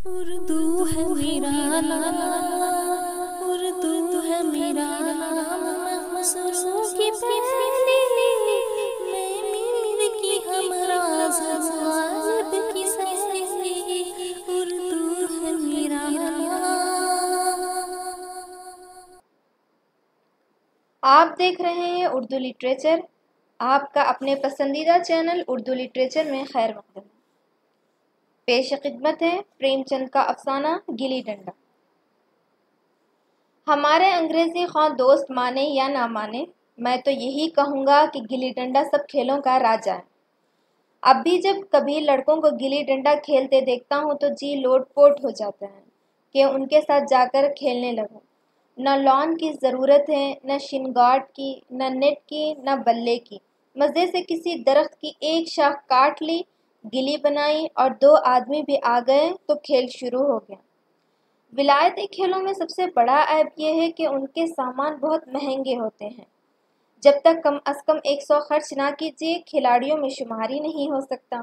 اردو ہے میرا نام، اردو ہے میرا نام، مصروں کی پہلی میں میر کی ہمراز غالب کی سہیلی، اردو ہے میرا نام۔ آپ دیکھ رہے ہیں اردو لٹریچر، آپ کا اپنے پسندیدہ چینل اردو لٹریچر میں خیر مقدم۔ پیش خدمت ہے پریم چند کا افسانہ گلی ڈنڈا۔ ہمارے انگریزی خواہ دوست مانے یا نہ مانے، میں تو یہی کہوں گا کہ گلی ڈنڈا سب کھیلوں کا راجا ہے۔ اب بھی جب کبھی لڑکوں کو گلی ڈنڈا کھیلتے دیکھتا ہوں تو جی لوٹ پوٹ ہو جاتا ہے کہ ان کے ساتھ جا کر کھیلنے لگوں۔ نہ لان کی ضرورت ہے، نہ شن گارڈ کی، نہ نیٹ کی، نہ بلے کی۔ مزے سے کسی درخت کی ایک شاخ کاٹ لی، گلی بنائی اور 2 آدمی بھی آ گئے تو کھیل شروع ہو گیا۔ ولایتی کھیلوں میں سب سے بڑا عیب یہ ہے کہ ان کے سامان بہت مہنگے ہوتے ہیں۔ جب تک کم از کم 100 خرچ نہ کیجیے کھلاڑیوں میں شمار ہی نہیں ہو سکتا۔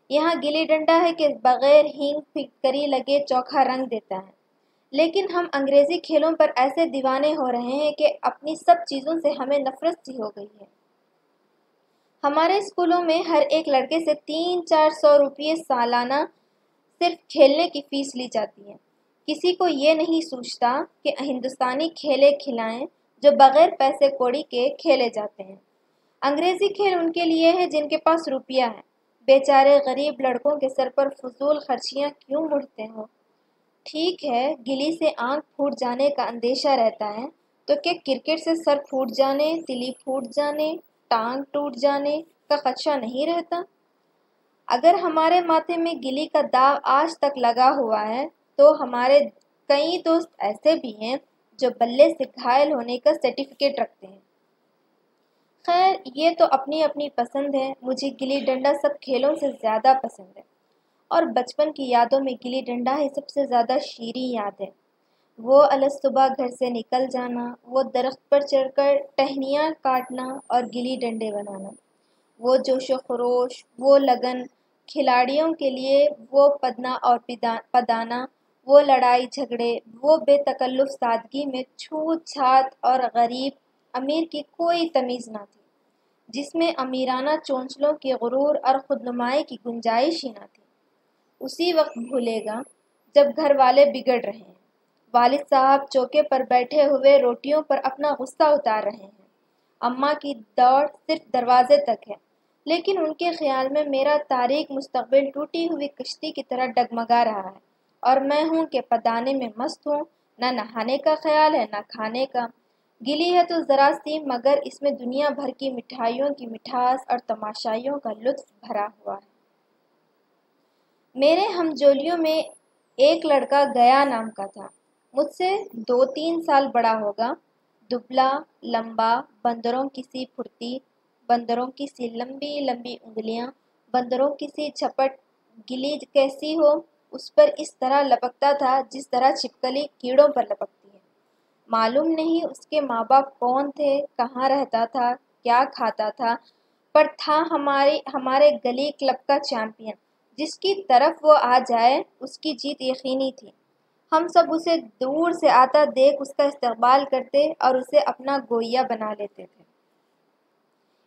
یہاں گلی ڈنڈا ہے کہ بغیر ہینگ پھٹکری لگے چوکھا رنگ دیتا ہے، لیکن ہم انگریزی کھیلوں پر ایسے دیوانے ہو رہے ہیں کہ اپنی سب چیزوں سے ہمیں نفرت سی ہو گئی ہے۔ ہمارے اسکولوں میں ہر ایک لڑکے سے 300-400 روپے سالانہ صرف کھیلنے کی فیس لی جاتی ہے۔ کسی کو یہ نہیں سوچتا کہ ہندوستانی کھیلے کھلائیں جو بغیر پیسے کوڑی کے کھیلے جاتے ہیں۔ انگریزی کھیل ان کے لیے ہے جن کے پاس روپیہ ہے۔ بیچارے غریب لڑکوں کے سر پر فضول خرچیاں کیوں مڑتے ہو؟ ٹھیک ہے، گلی سے آنکھ پھوٹ جانے کا اندیشہ رہتا ہے، تو کیا کرکٹ سے سر پھوٹ جانے، تلی پھوٹ جانے، ٹانگ ٹوٹ جانے کا خدشہ نہیں رہتا؟ اگر ہمارے ماتھے میں گلی کا داغ آج تک لگا ہوا ہے تو ہمارے کئی دوست ایسے بھی ہیں جو بلے سے گھائل ہونے کا سرٹیفکیٹ رکھتے ہیں۔ خیر، یہ تو اپنی اپنی پسند ہے۔ مجھے گلی ڈنڈا سب کھیلوں سے زیادہ پسند ہے، اور بچپن کی یادوں میں گلی ڈنڈا ہی سب سے زیادہ شیریں یاد ہے۔ وہ الصبح گھر سے نکل جانا، وہ درخت پر چڑھ کر ٹہنیاں کاٹنا اور گلی ڈنڈے بنانا، وہ جوش و خروش، وہ لگن، کھلاڑیوں کے لیے وہ پدنا اور پدانا، وہ لڑائی جھگڑے، وہ بے تکلف سادگی میں چھوت چھات اور غریب امیر کی کوئی تمیز نہ تھی، جس میں امیرانہ چونچلوں کے غرور اور خود نمائی کی گنجائش ہی نہ تھی۔ اسی وقت بھولے گا جب گھر والے بگڑ رہے ہیں، والد صاحب چوکے پر بیٹھے ہوئے روٹیوں پر اپنا غصہ اتار رہے ہیں، اماں کی دوڑ صرف دروازے تک ہے، لیکن ان کے خیال میں میرا تاریک مستقبل ٹوٹی ہوئی کشتی کی طرح ڈگمگا رہا ہے، اور میں ہوں کہ پدانے میں مست ہوں، نہ نہانے کا خیال ہے نہ کھانے کا۔ گلی ہے تو ذرا سی، مگر اس میں دنیا بھر کی مٹھائیوں کی مٹھاس اور تماشائیوں کا لطف بھرا ہوا ہے۔ میرے ہمجولیوں میں ایک لڑکا گیا نام کا تھا، مجھ سے 2-3 سال بڑا ہوگا، دبلا لمبا، بندروں کی سی پھرتی، بندروں کی سی لمبی لمبی انگلیاں، بندروں کی سی جھپٹ۔ گلی کیسی ہو اس پر اس طرح لپکتا تھا جس طرح چھپکلی کیڑوں پر لپکتی ہے۔ معلوم نہیں اس کے ماں باپ کون تھے، کہاں رہتا تھا، کیا کھاتا تھا، پر تھا ہمارے گلی کلب کا چیمپئن، جس کی طرف وہ آ جائے اس کی جیت یقینی تھی۔ ہم سب اسے دور سے آتا دیکھ اس کا استقبال کرتے اور اسے اپنا گویا بنا لیتے تھے۔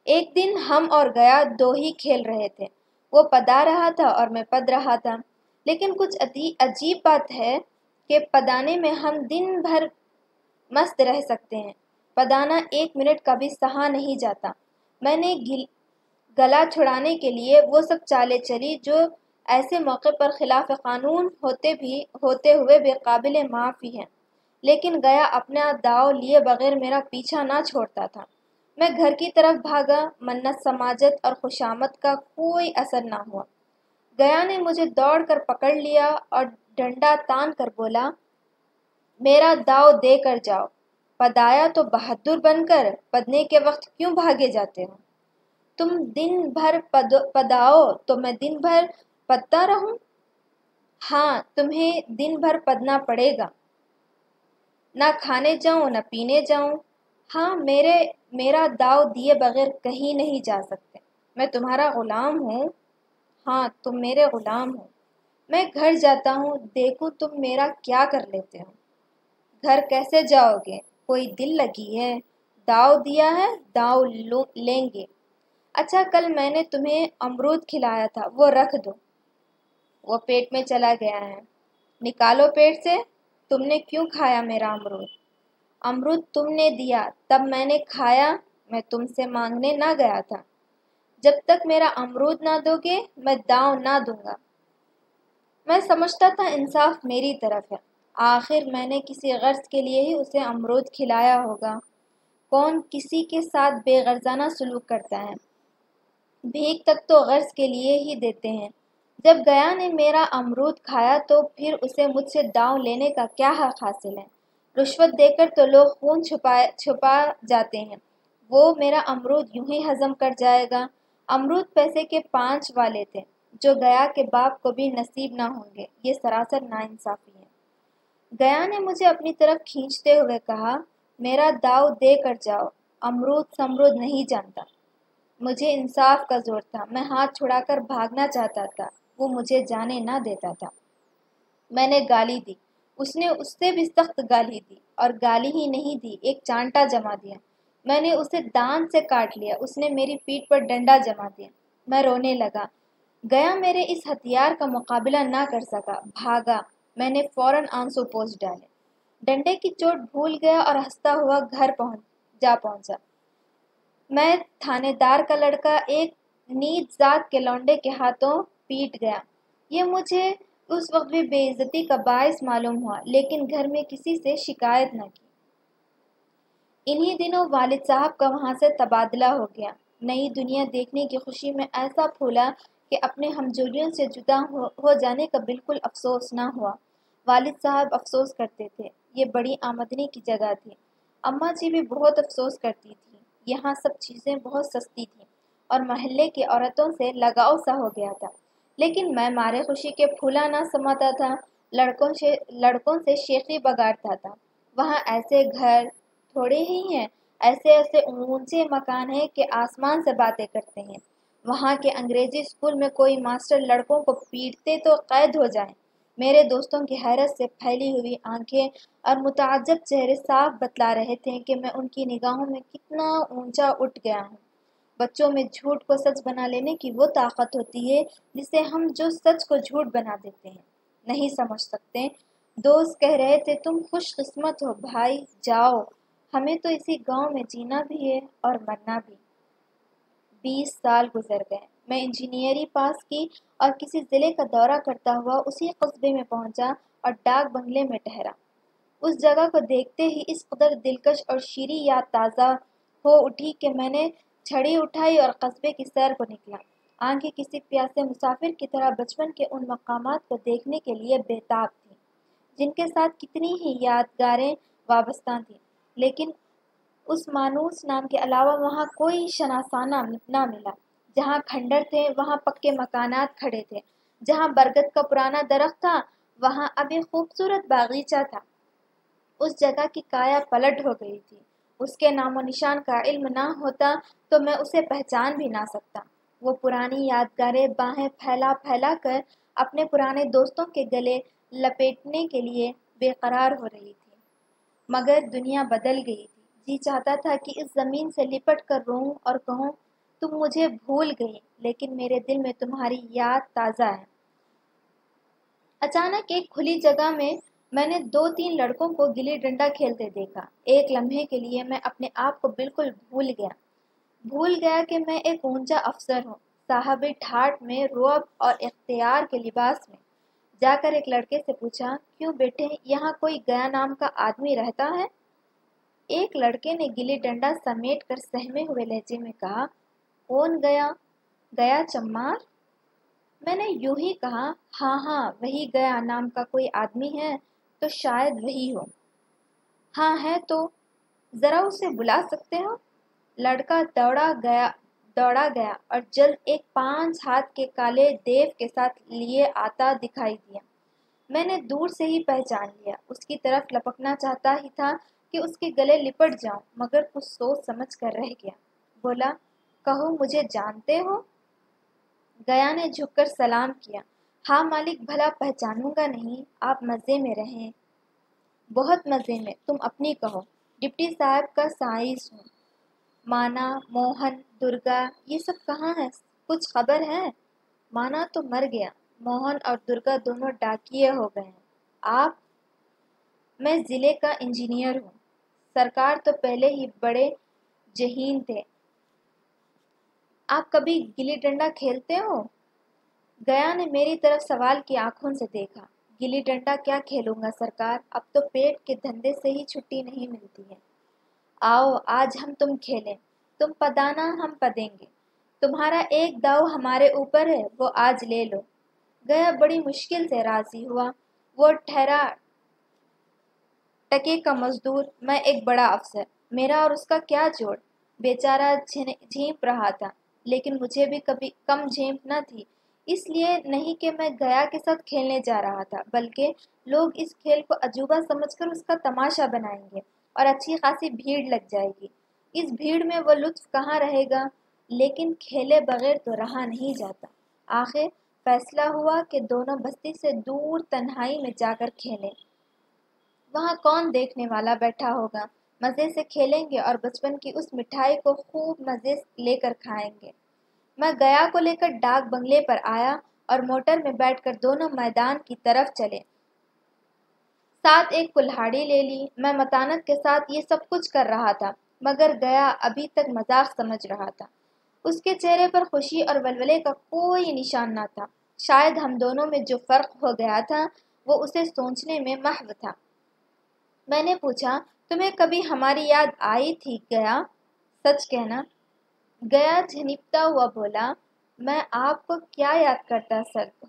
ایک دن ہم اور گیا 2 ہی کھیل رہے تھے، وہ پدا رہا تھا اور میں پد رہا تھا، لیکن کچھ عجیب بات ہے کہ پدانے میں ہم دن بھر مست رہ سکتے ہیں، پدانا 1 منٹ کا بھی سہا نہیں جاتا۔ میں نے گلا چھڑانے کے لیے وہ سب چالیں چلی جو ایسے موقع پر خلاف قانون ہوتے ہوئے بے قابل معافی ہیں، لیکن گیا اپنا داؤ لیے بغیر میرا پیچھا نہ چھوڑتا تھا۔ میں گھر کی طرف بھاگا، منت سماجت اور خوشامد کا کوئی اثر نہ ہوا۔ گیا نے مجھے دوڑ کر پکڑ لیا اور ڈنڈا تان کر بولا، میرا داؤ دے کر جاؤ، پدایا تو بہادر بن کر، پدنے کے وقت کیوں بھاگے جاتے ہو؟ تم دن بھر پداؤ تو میں دن بھر پدتا رہوں؟ ہاں، تمہیں دن بھر پدنا پڑے گا، نہ کھانے جاؤں نہ پینے جاؤں۔ ہاں، میرا داؤ دیے بغیر کہیں نہیں جا سکتے، میں تمہارا غلام ہوں۔ ہاں، تم میرے غلام ہو۔ میں گھر جاتا ہوں، دیکھوں تم میرا کیا کر لیتے ہو۔ گھر کیسے جاؤ گے؟ کوئی دل لگی ہے؟ داؤ دیا ہے، داؤ لیں گے۔ اچھا کل میں نے تمہیں امرود کھلایا تھا، وہ رکھ دو، وہ پیٹ میں چلا گیا ہے۔ نکالو پیٹ سے، تم نے کیوں کھایا میرا امرود؟ امرود تم نے دیا تب میں نے کھایا، میں تم سے مانگنے نہ گیا تھا۔ جب تک میرا امرود نہ دو گے میں داؤ نہ دوں گا۔ میں سمجھتا تھا انصاف میری طرف ہے، آخر میں نے کسی غرض کے لیے ہی اسے امرود کھلایا ہوگا۔ کون کسی کے ساتھ بے غرضانہ سلوک کرتا ہے؟ بھیک تک تو غرض کے لیے ہی دیتے ہیں۔ جب گیا نے میرا امرود کھایا تو پھر اسے مجھ سے داؤ لینے کا کیا حق حاصل ہے؟ رشوت دے کر تو لوگ خون چھپا جاتے ہیں، وہ میرا امرود یوں ہی ہضم کر جائے گا۔ امرود پیسے کے 5 والے تھے، جو گیا کے باپ کو بھی نصیب نہ ہوں گے۔ یہ سراسر ناانصافی ہے۔ گیا نے مجھے اپنی طرف کھینچتے ہوئے کہا، میرا داؤ دے کر جاؤ، امرود سمرود نہیں جانتا۔ مجھے انصاف کا زور تھا، میں ہاتھ چھڑا کر بھاگنا چاہتا تھا، وہ مجھے جانے نہ دیتا تھا۔ میں نے گالی دی، اس نے اس سے بھی سخت گالی دی، اور گالی ہی نہیں دی، ایک چانٹا جما دیا۔ میں نے اسے دان سے کاٹ لیا، اس نے میری پیٹھ پر ڈنڈا جما دیا۔ میں رونے لگا۔ گیا میرے اس ہتھیار کا مقابلہ نہ کر سکا، بھاگا۔ میں نے فوراً آنسو پوچھ ڈالے، ڈنڈے کی چوٹ بھول گیا اور ہنستا ہوا گھر جا پہنچا۔ میں تھانے دار کا لڑکا ایک نیچ ذات کے لونڈے کے ہاتھوں پیٹ گیا۔ یہ مجھے اس وقت بھی بے عزتی کا باعث معلوم ہوا، لیکن گھر میں کسی سے شکایت نہ کی۔ انہی دنوں والد صاحب کا وہاں سے تبادلہ ہو گیا۔ نئی دنیا دیکھنے کی خوشی میں ایسا پھولا کہ اپنے ہمجولیوں سے جدا ہو جانے کا بالکل افسوس نہ ہوا۔ والد صاحب افسوس کرتے تھے، یہ بڑی آمدنی کی جگہ تھی۔ اماں جی بھی بہت افسوس کرتی تھی، یہاں سب چیزیں بہت سستی تھیں اور محلے کی عورتوں سے لگاؤ سا ہو گیا تھا۔ لیکن میں مارے خوشی کے پھولا نہ سماتا تھا، لڑکوں سے شیخی بگاڑتا تھا۔ وہاں ایسے گھر تھوڑے ہی ہیں، ایسے اونچے مکان ہیں کہ آسمان سے باتیں کرتے ہیں۔ وہاں کے انگریزی اسکول میں کوئی ماسٹر لڑکوں کو پیٹتے تو قید ہو جائیں۔ میرے دوستوں کی حیرت سے پھیلی ہوئی آنکھیں اور متعجب چہرے صاف بتلا رہے تھے کہ میں ان کی نگاہوں میں کتنا اونچا اٹھ گیا ہوں۔ بچوں میں جھوٹ کو سچ بنا لینے کی وہ طاقت ہوتی ہے جسے ہم جو سچ کو جھوٹ بنا دیتے ہیں نہیں سمجھ سکتے۔ دوست کہہ رہے تھے، تم خوش قسمت ہو بھائی، جاؤ، ہمیں تو اسی گاؤں میں جینا بھی ہے اور مرنا بھی۔ 20 سال گزر گئے، میں انجینئرنگ پاس کی اور کسی ضلع کا دورہ کرتا ہوا اسی قصبے میں پہنچا اور ڈاک بنگلے میں ٹھہرا۔ اس جگہ کو دیکھتے ہی اس قدر دلکش اور شیریں یاد تازہ ہو اٹھی کہ میں نے چھڑی اٹھائی اور قصبے کی سیر کو نکلا۔ آنکھیں کسی پیاسے مسافر کی طرح بچپن کے ان مقامات کو دیکھنے کے لیے بےتاب تھیں جن کے ساتھ کتنی ہی یادگاریں وابستہ تھیں، لیکن اس مانوس نام کے علاوہ وہاں کوئی شناسانہ نہ ملا۔ جہاں کھنڈر تھے وہاں پکے مکانات کھڑے تھے، جہاں برگد کا پرانا درخت تھا وہاں اب ایک خوبصورت باغیچہ تھا۔ اس جگہ کی کایا پلٹ ہو گئی تھی، اس کے نام و نشان کا علم نہ ہوتا تو میں اسے پہچان بھی نہ سکتا۔ وہ پرانی یادگاریں باہیں پھیلا پھیلا کر اپنے پرانے دوستوں کے گلے لپیٹنے کے لیے بے قرار ہو رہی تھی، مگر دنیا بدل گئی تھی۔ جی چاہتا تھا کہ اس زمین سے لپٹ کر روؤں اور کہوں، تم مجھے بھول گئی لیکن میرے دل میں تمہاری یاد تازہ ہے۔ اچانک ایک کھلی جگہ میں نے 2-3 لڑکوں کو گلی ڈنڈا کھیلتے دیکھا۔ ایک لمحے کے لیے میں اپنے آپ کو بالکل بھول گیا کہ میں ایک اونچا افسر ہوں، صاحب ٹھاٹھ میں، رعب اور اختیار کے لباس میں۔ جا کر ایک لڑکے سے پوچھا، کیوں بیٹے، یہاں کوئی گیا نام کا آدمی رہتا ہے؟ ایک لڑکے نے گلی ڈنڈا سمیٹ کر سہمے ہوئے لہجے میں کہا، کون گیا؟ گیا چمار؟ میں نے یوں ہی کہا، ہاں وہی گیا نام کا کوئی آدمی ہے تو شاید وہی ہو۔ ہاں ہے تو ذرا اسے بلا سکتے ہو؟ لڑکا دوڑا گیا اور جلد ایک 5 ہاتھ کے کالے دیو کے ساتھ لیے آتا دکھائی دیا۔ میں نے دور سے ہی پہچان لیا، اس کی طرف لپکنا چاہتا ہی تھا کہ اس کے گلے لپٹ جاؤں، مگر کچھ سوچ سمجھ کر رہ گیا۔ بولا، کہو مجھے جانتے ہو؟ گیا نے جھک کر سلام کیا، ہاں مالک، بھلا پہچانوں گا نہیں؟ آپ مزے میں رہیں۔ بہت مزے میں، تم اپنی کہو۔ ڈپٹی صاحب کا سائنس ہوں۔ مانا، موہن، درگا، یہ سب کہاں ہیں؟ کچھ خبر ہے؟ مانا تو مر گیا، موہن اور درگا دونوں ڈاکیے ہو گئے ہیں۔ آپ؟ میں ضلع کا انجینئر ہوں۔ سرکار تو پہلے ہی بڑے ذہین تھے۔ آپ کبھی گلی ڈنڈا کھیلتے ہو؟ گیا نے میری طرف سوال کی آنکھوں سے دیکھا۔ گلی ڈنڈا کیا کھیلوں گا سرکار، اب تو پیٹ کے دھندے سے ہی چھٹی نہیں ملتی ہے۔ آؤ آج ہم تم کھیلیں، تم پدانا ہم پدیں گے، تمہارا ایک داؤ ہمارے اوپر ہے، وہ آج لے لو۔ گیا بڑی مشکل سے راضی ہوا۔ وہ ٹھہرا ٹکے کا مزدور، میں ایک بڑا افسر، میرا اور اس کا کیا جوڑ؟ بیچارہ جھیپ رہا تھا، لیکن مجھے بھی کبھی کم جھیپ نہ تھی، اس لیے نہیں کہ میں گیا کے ساتھ کھیلنے جا رہا تھا، بلکہ لوگ اس کھیل کو عجوبہ سمجھ کر اس کا تماشا بنائیں گے اور اچھی خاصی بھیڑ لگ جائے گی۔ اس بھیڑ میں وہ لطف کہاں رہے گا؟ لیکن کھیلے بغیر تو رہا نہیں جاتا۔ آخر فیصلہ ہوا کہ دونوں بستی سے دور تنہائی میں جا کر کھیلیں۔ وہاں کون دیکھنے والا بیٹھا ہوگا، مزے سے کھیلیں گے اور بچپن کی اس مٹھائی کو خوب مزے لے کر کھائیں گے۔ میں گیا کو لے کر ڈاک بنگلے پر آیا اور موٹر میں بیٹھ کر دونوں میدان کی طرف چلے۔ ساتھ ایک کلہاڑی لے لی۔ میں متانت کے ساتھ یہ سب کچھ کر رہا تھا، مگر گیا ابھی تک مذاق سمجھ رہا تھا۔ اس کے چہرے پر خوشی اور ولولے کا کوئی نشان نہ تھا۔ شاید ہم دونوں میں جو فرق ہو گیا تھا وہ اسے سوچنے میں محو تھا۔ میں نے پوچھا، تمہیں کبھی ہماری یاد آئی تھی گیا؟ سچ کہنا۔ گیا جھنپتا ہوا بولا، میں آپ کو کیا یاد کرتا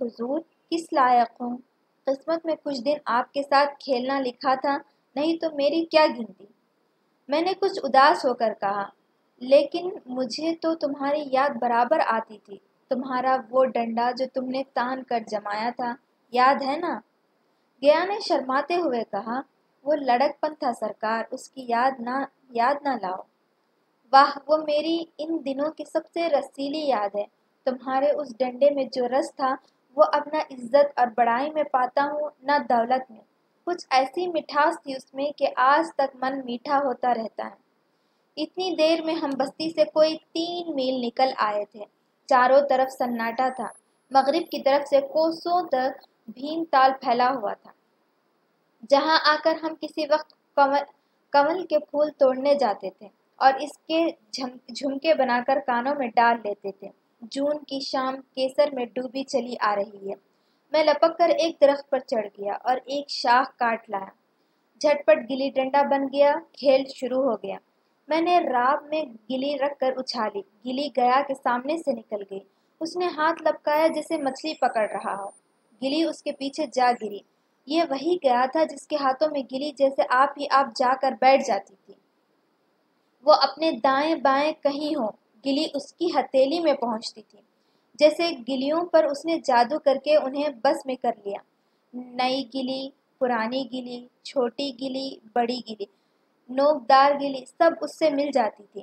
حضور، کس لائق ہوں؟ قسمت میں کچھ دن آپ کے ساتھ کھیلنا لکھا تھا، نہیں تو میری کیا گنتی؟ میں نے کچھ اداس ہو کر کہا، لیکن مجھے تو تمہاری یاد برابر آتی تھی، تمہارا وہ ڈنڈا جو تم نے تان کر جمایا تھا، یاد ہے نا؟ گیا نے شرماتے ہوئے کہا، وہ لڑک پن تھا سرکار، اس کی یاد نہ لاؤ۔ واہ، وہ میری ان دنوں کی سب سے رسیلی یاد ہے۔ تمہارے اس ڈنڈے میں جو رس تھا وہ اب نہ عزت اور بڑائی میں پاتا ہوں نہ دولت میں۔ کچھ ایسی مٹھاس تھی اس میں کہ آج تک من میٹھا ہوتا رہتا ہے۔ اتنی دیر میں ہم بستی سے کوئی 3 میل نکل آئے تھے۔ چاروں طرف سناٹا تھا۔ مغرب کی طرف سے کوسوں تک بھیم تال پھیلا ہوا تھا، جہاں آ کر ہم کسی وقت کمل کے پھول توڑنے جاتے تھے اور اس کے جھمکے بنا کر کانوں میں ڈال لیتے تھے۔ جون کی شام کیسر میں ڈوبی چلی آ رہی ہے۔ میں لپک کر ایک درخت پر چڑھ گیا اور ایک شاخ کاٹ لایا۔ جھٹ پٹ گلی ڈنڈا بن گیا، کھیل شروع ہو گیا۔ میں نے راب میں گلی رکھ کر اچھالی، گلی گیا کے سامنے سے نکل گئی۔ اس نے ہاتھ لپکایا جیسے مچھلی پکڑ رہا ہو، گلی اس کے پیچھے جا گری۔ یہ وہی گیا تھا جس کے ہاتھوں میں گلی جیسے آپ ہی آپ جا کر بیٹھ جاتی تھی۔ وہ اپنے دائیں بائیں کہیں ہو، گلی اس کی ہتھیلی میں پہنچتی تھی، جیسے گلیوں پر اس نے جادو کر کے انہیں بس میں کر لیا۔ نئی گلی، پرانی گلی، چھوٹی گلی، بڑی گلی، نوکدار گلی، سب اس سے مل جاتی تھی۔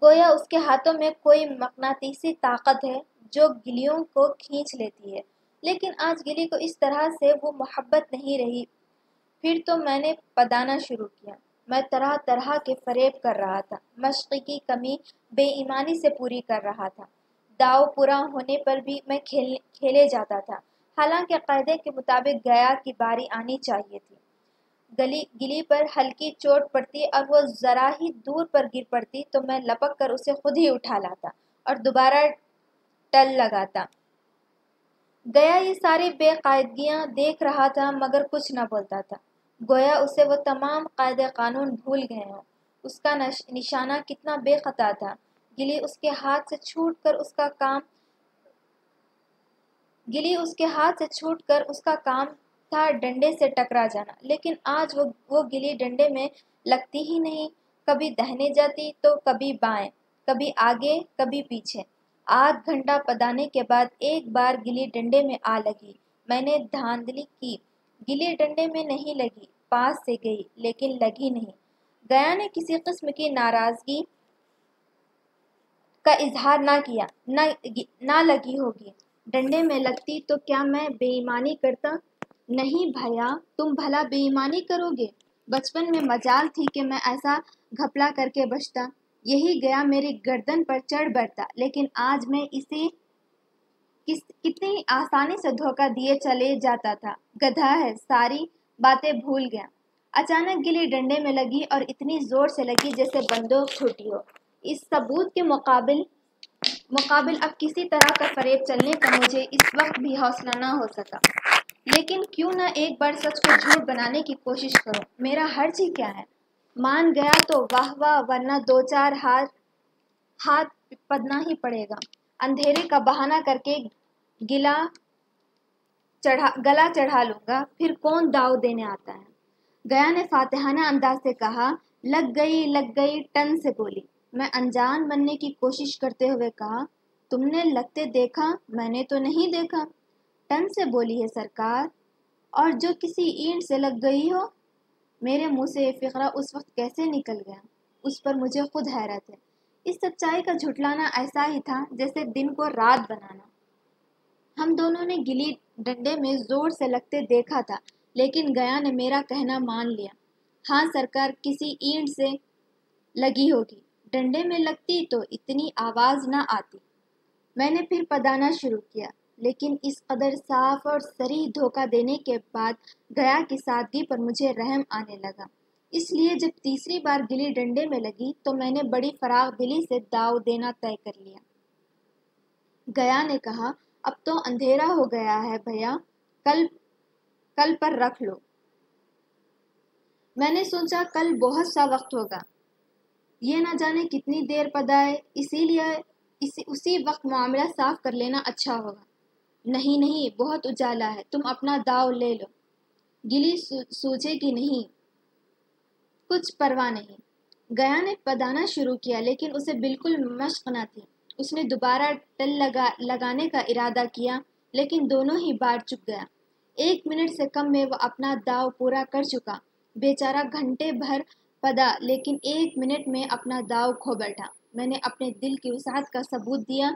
گویا اس کے ہاتھوں میں کوئی مقناطیسی طاقت ہے جو گلیوں کو کھینچ لیتی ہے۔ لیکن آج گلی کو اس طرح سے وہ محبت نہیں رہی۔ پھر تو میں نے پدانا شروع کیا۔ میں طرح طرح کے فریب کر رہا تھا، مشق کی کمی بے ایمانی سے پوری کر رہا تھا۔ داؤ پورا ہونے پر بھی میں کھیلے جاتا تھا، حالانکہ قاعدے کے مطابق گیا کی باری آنی چاہیے تھی۔ گلی پر ہلکی چوٹ پڑتی اور وہ ذرا ہی دور پر گر پڑتی تو میں لپک کر اسے خود ہی اٹھا لاتا اور دوبارہ ٹل لگاتا۔ گیا یہ ساری بے قاعدگیاں دیکھ رہا تھا مگر کچھ نہ بولتا تھا، گویا اسے وہ تمام قاعدے قانون بھول گئے ہوں۔ اس کا نشانہ کتنا بے خطا تھا، گلی اس کے ہاتھ سے چھوٹ کر اس کا کام تھا ڈنڈے سے ٹکرا جانا، لیکن آج وہ گلی ڈنڈے میں لگتی ہی نہیں، کبھی دہنے جاتی تو کبھی بائیں، کبھی آگے کبھی پیچھے۔ آدھ گھنٹہ پدانے کے بعد ایک بار گلی ڈنڈے میں آ لگی۔ میں نے دھاندلی کی، گلی ڈنڈے میں نہیں لگی، پاس سے گئی لیکن لگی نہیں۔ گیا نے کسی قسم کی ناراضگی کا اظہار نہ کیا، نہ لگی ہوگی۔ ڈنڈے میں لگتی تو کیا میں بے ایمانی کرتا؟ نہیں بھیا، تم بھلا بے ایمانی کرو گے؟ بچپن میں مجال تھی کہ میں ایسا گھپلا کر کے بچتا، یہی گیا میری گردن پر چڑھ بیٹھتا، لیکن آج میں اسے کتنی آسانی سے دھوکہ دیے چلے جاتا تھا۔ گدھا ہے، ساری باتیں بھول گیا۔ اچانک گلی ڈنڈے میں لگی اور اتنی زور سے لگی جیسے بندوق چھوٹی ہو۔ اس ثبوت کے مقابل اب کسی طرح کا فریب چلنے کا مجھے اس وقت بھی حوصلہ نہ ہو سکا۔ لیکن کیوں نہ ایک بار سچ کو جھوٹ بنانے کی کوشش کروں؟ میرا حرج ہی کیا ہے؟ مان گیا تو واہ واہ، ورنہ دو چار ہاتھ پدنا ہی پڑے گا۔ اندھیرے کا بہانہ کر کے گلا چڑھا لوں گا، پھر کون داؤ دینے آتا ہے؟ گیا نے فاتحانہ انداز سے کہا۔ لگ گئی ٹن سے بولی۔ میں انجان بننے کی کوشش کرتے ہوئے کہا، تم نے لگتے دیکھا، میں نے تو نہیں دیکھا۔ ٹن سے بولی ہے سرکار، اور جو کسی اینٹ سے لگ گئی ہو۔ میرے منہ سے یہ فقرہ اس وقت کیسے نکل گیا، اس پر مجھے خود حیرت ہے۔ اس سچائی کا جھٹلانا ایسا ہی تھا جیسے دن کو رات بنانا۔ ہم دونوں نے گلی ڈنڈے میں زور سے لگتے دیکھا تھا، لیکن گیا نے میرا کہنا مان لیا۔ ہاں سرکار، کسی اینٹ سے لگی ہوگی۔ ڈنڈے میں لگتی تو اتنی آواز نہ آتی۔ میں نے پھر پدانا شروع کیا، لیکن اس قدر صاف اور صریح دھوکہ دینے کے بعد گیا کی سادگی پر مجھے رحم آنے لگا۔ اس لیے جب تیسری بار گلی ڈنڈے میں لگی تو میں نے بڑی فراغ دلی سے داؤ دینا طے کر لیا۔ گیا نے کہا، اب تو اندھیرا ہو گیا ہے بھیا، کل پر رکھ لو۔ میں نے سوچا کل بہت سا وقت ہوگا، یہ نہ جانے کتنی دیر پدائے، اسی وقت معاملہ صاف کر لینا اچھا ہوگا۔ نہیں، بہت اجالا ہے، تم اپنا داؤ لے لو، گلی سوجے گی نہیں، کچھ پرواہ نہیں۔ گیا نے پدانا شروع کیا، لیکن اسے بالکل مشق نہ تھی۔ اس نے دوبارہ ٹل لگانے کا ارادہ کیا، لیکن دونوں ہی بار چک گیا۔ 1 منٹ سے کم میں وہ اپنا داؤ پورا کر چکا۔ بیچارہ گھنٹے بھر پدا، لیکن 1 منٹ میں اپنا داؤ کھو بیٹھا۔ میں نے اپنے دل کی وسعت کا ثبوت دیا،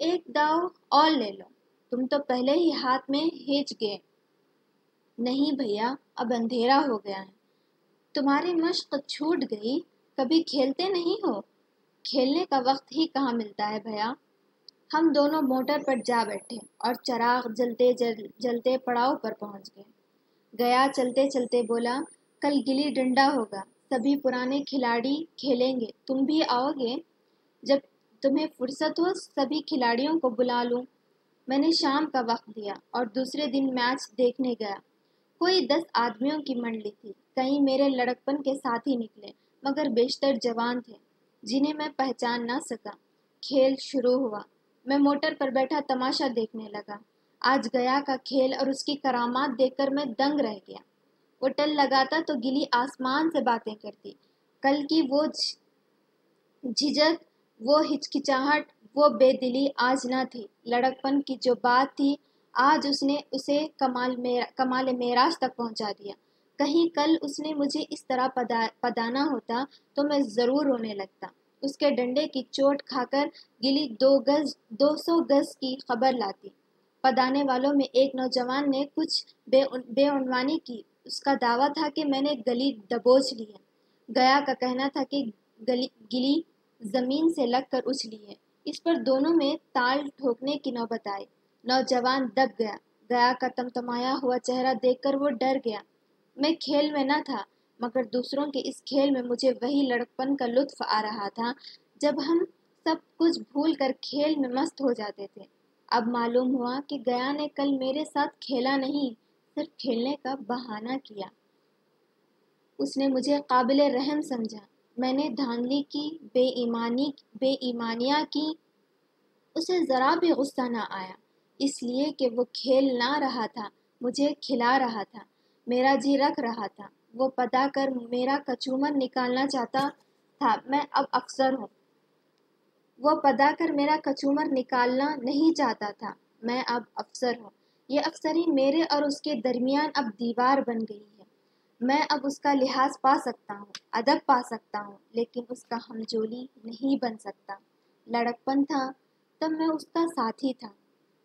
ایک داؤ اور لے لو، تم تو پہلے ہی ہاتھ میں ہیچ گئے۔ نہیں بھیا، اب اندھیرا ہو گیا ہے، تمہاری مشق چھوٹ گئی، کبھی کھیلتے نہیں ہو؟ کھیلنے کا وقت ہی کہاں ملتا ہے بھیا۔ ہم دونوں موٹر پر جا بیٹھے اور چراغ جلتے پڑاؤ پر پہنچ گئے۔ گیا چلتے چلتے بولا، کل گلی ڈنڈا ہوگا، سبھی پرانے کھلاڑی کھیلیں گے، تم بھی آؤ گے؟ جب تمہیں فرصت ہو سبھی کھلاڑیوں کو بلا لوں۔ میں نے شام کا وقت دیا اور دوسرے دن میچ دیکھنے گیا۔ کوئی 10 آدمیوں کی منڈلی تھی، کئی میرے لڑکپن کے ساتھی نکلے، مگر بیشتر جوان تھے جنہیں میں پہچان نہ سکا۔ کھیل شروع ہوا۔ میں موٹر پر بیٹھا تماشا دیکھنے لگا۔ آج گیا کا کھیل اور اس کی کرامات دیکھ کر میں دنگ رہ گیا۔ وہ ٹل لگاتا تو گلی آسمان سے باتیں کرتی۔ کل کی وہ جھجک، وہ ہچکچاہٹ، وہ بے دلی آج نہ تھی۔ لڑکپن کی جو بات تھی، آج اس نے اسے کمال معراج تک پہنچا دیا۔ کہیں کل اس نے مجھے اس طرح پدانا ہوتا تو میں ضرور رونے لگتا۔ اس کے ڈنڈے کی چوٹ کھا کر گلی 200 گز کی خبر لاتی۔ پدانے والوں میں ایک نوجوان نے کچھ بے عنوانی کی۔ اس کا دعویٰ تھا کہ میں نے گلی دبوچ لی ہے۔ گیا کا کہنا تھا کہ گلی زمین سے لگ کر اچھلی ہے۔ اس پر دونوں میں تال ٹھوکنے کی نوبت آئی۔ نوجوان دب گیا۔ گیا کا تمتمایا ہوا چہرہ دیکھ کر وہ ڈر گیا۔ میں کھیل میں نہ تھا، مگر دوسروں کے اس کھیل میں مجھے وہی لڑکپن کا لطف آ رہا تھا جب ہم سب کچھ بھول کر کھیل میں مست ہو جاتے تھے۔ اب معلوم ہوا کہ گیا نے کل میرے ساتھ کھیلا نہیں، صرف کھیلنے کا بہانہ کیا۔ اس نے مجھے قابل رحم سمجھا۔ میں نے دھاندلی کی، بے ایمانیاں کی، اسے ذرا بھی غصہ نہ آیا، اس لیے کہ وہ کھیل نہ رہا تھا، مجھے کھلا رہا تھا، میرا جی رکھ رہا تھا۔ وہ پدا کر میرا کچومر نکالنا چاہتا تھا، میں اب افسر ہوں۔ وہ پدا کر میرا کچومر نکالنا نہیں چاہتا تھا، میں اب افسر ہوں۔ یہ افسری میرے اور اس کے درمیان اب دیوار بن گئی ہے۔ میں اب اس کا لحاظ پا سکتا ہوں، ادب پا سکتا ہوں، لیکن اس کا ہمجولی نہیں بن سکتا۔ لڑکپن تھا تب میں اس کا ساتھی تھا،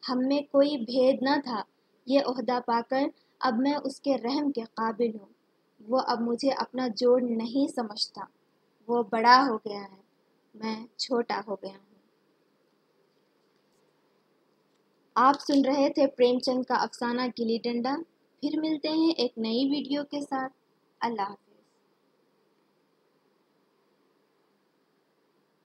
ہم میں کوئی بھید نہ تھا، یہ عہدہ پا کر اب میں اس کے رحم کے قابل ہوں۔ وہ اب مجھے اپنا جوڑ نہیں سمجھتا، وہ بڑا ہو گیا ہے، میں چھوٹا ہو گیا ہوں۔ آپ سن رہے تھے پریم چند کا افسانہ گلی ڈنڈا۔ پھر ملتے ہیں ایک نئی ویڈیو کے ساتھ۔ اللہ حافظ۔